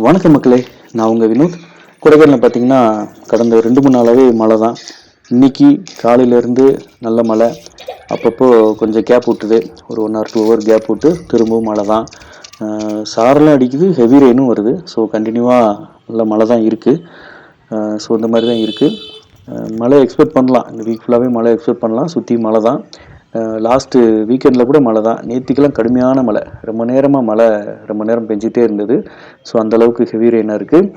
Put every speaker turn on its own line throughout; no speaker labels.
வணக்கம் மக்களே, நான் உங்கள் வினோத். கொடைக்கானலில் பார்த்தீங்கன்னா கடந்த 2-3 நாளாகவே மழை தான். இன்னைக்கு காலையிலேருந்து நல்ல மழை, அப்பப்போ கொஞ்சம் கேப் விட்டுது, ஒரு 1 or 2 hour கேப் விட்டு திரும்பவும் மழை தான். சாரெல்லாம் அடிக்குது, ஹெவி ரெயினும் வருது. ஸோ கண்டினியூவாக நல்ல மழை தான் இருக்குது. ஸோ இந்த மாதிரி தான் இருக்குது. மழை எக்ஸ்பெக்ட் பண்ணலாம், இந்த வீக் ஃபுல்லாகவே மழை எக்ஸ்பெக்ட் பண்ணலாம். சுற்றி மழை தான். லாஸ்ட்டு வீக்கெண்டில் கூட மழை தான். நேற்றுக்கெல்லாம் கடுமையான மழை, ரொம்ப நேரமாக மழை ரொம்ப நேரம் பெஞ்சிட்டே இருந்தது. ஸோ அந்தளவுக்கு ஹெவி ரெயினாக இருக்குது.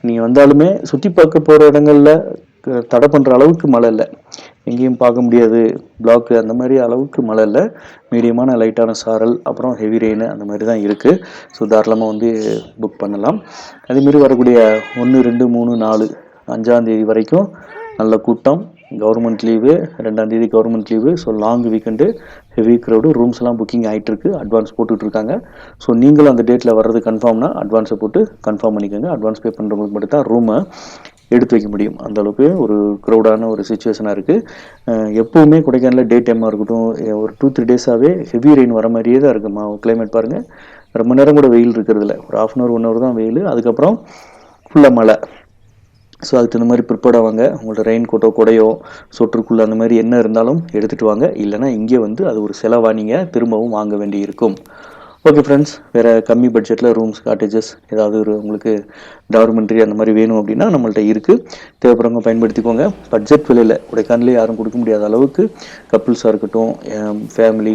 நீங்கள் வந்தாலுமே சுற்றி பார்க்க போகிற இடங்களில் தடை பண்ணுற அளவுக்கு மழை இல்லை, எங்கேயும் பார்க்க முடியாது பிளாக்கு அந்த மாதிரி அளவுக்கு மழை இல்லை. மீடியமான லைட்டான சாரல், அப்புறம் ஹெவி ரெயின் அந்த மாதிரி தான் இருக்குது. ஸோ தாராளமாக வந்து புக் பண்ணலாம். அதேமாரி வரக்கூடிய 1, 2, 3, 4, 5ஆம் தேதி வரைக்கும் நல்ல கூட்டம். கவர்மெண்ட் லீவு, 2ஆம் தேதி government leave. So long weekend, heavy crowd. ரூம்ஸ்லாம் புக்கிங் ஆகிட்டுருக்கு, அட்வான்ஸ் போட்டுட்ருக்காங்க. ஸோ நீங்களும் அந்த டேட்டில் வர்றது கன்ஃபார்ம்னா அட்வான்ஸை போட்டு கன்ஃபார்ம் பண்ணிக்கோங்க. அட்வான்ஸ் பே பண்ணுறவங்களுக்கு மட்டும் தான் ரூமை எடுத்து வைக்க முடியும். அந்தளவுக்கு ஒரு க்ரௌடான ஒரு சுச்சுவேஷனாக இருக்குது. எப்போவுமே கொடைக்கானலில் டே டைமாக இருக்கட்டும், ஒரு 2-3 டேஸாகவே ஹெவி ரெயின் வர மாதிரியே தான் இருக்குமா. கிளைமேட் பாருங்கள், ரொம்ப நேரம் கூட வெயில் இருக்கிறதில்ல, ஒரு 1/2 hour 1 hour தான் வெயில், அதுக்கப்புறம் ஃபுல்லாக மழை. ஸோ அதுக்கு தகுந்த மாதிரி ப்ரிப்பேர்டாக வாங்க. உங்கள்ட்ட ரெயின் கோட்டோ, கொடையோ, சொற்றுக்குள்ளே அந்த மாதிரி என்ன இருந்தாலும் எடுத்துகிட்டு வாங்க. இல்லைனா இங்கே வந்து அது ஒரு செலவாக நீங்கள் திரும்பவும் வாங்க வேண்டி இருக்கும். ஓகே ஃப்ரெண்ட்ஸ், வேறு கம்மி பட்ஜெட்டில் ரூம்ஸ், காட்டேஜஸ் ஏதாவது ஒரு உங்களுக்கு டார்மெண்ட்ரி அந்த மாதிரி வேணும் அப்படின்னா நம்மள்ட்ட இருக்குது. தேவைப்படுறவங்க பயன்படுத்திக்கோங்க. பட்ஜெட் விலையில் கொடைக்கானலே யாரும் கொடுக்க முடியாத அளவுக்கு கப்புள்ஸாக இருக்கட்டும், ஃபேமிலி,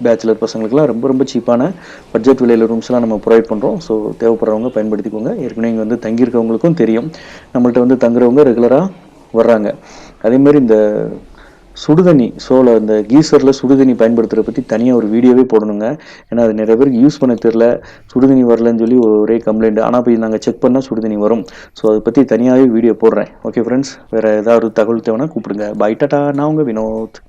பேச்சுலர் பசங்களுக்குலாம் ரொம்ப ரொம்ப சீப்பான பட்ஜெட் விலையில் ரூம்ஸ்லாம் நம்ம ப்ரொவைட் பண்ணுறோம். ஸோ தேவைப்படுறவங்க பயன்படுத்திக்கோங்க. ஏற்கனவே இங்கே வந்து தங்கியிருக்கவங்களுக்கும் தெரியும், நம்மள்ட்ட வந்து தங்குறவங்க ரெகுலராக வர்றாங்க. அதேமாதிரி இந்த சுடுதண்ணி, இந்த கீசரில் சுடுதண்ணி பயன்படுத்துகிறத பற்றி தனியாக ஒரு வீடியோவே போடணுங்க. ஏன்னா அது நிறைய பேருக்கு யூஸ் பண்ண தெரில, சுடுதண்ணி வரலன்னு சொல்லி ஒரே கம்ப்ளைண்ட். ஆனால் போய் நாங்கள் செக் பண்ணால் சுடுதண்ணி வரும். ஸோ அதை பற்றி தனியாகவே வீடியோ போடுறேன். ஓகே ஃப்ரெண்ட்ஸ், வேறு ஏதாவது தகவல் தேவைன்னா கூப்பிடுங்க. பை டாடா, நான் உங்கள் வினோத்.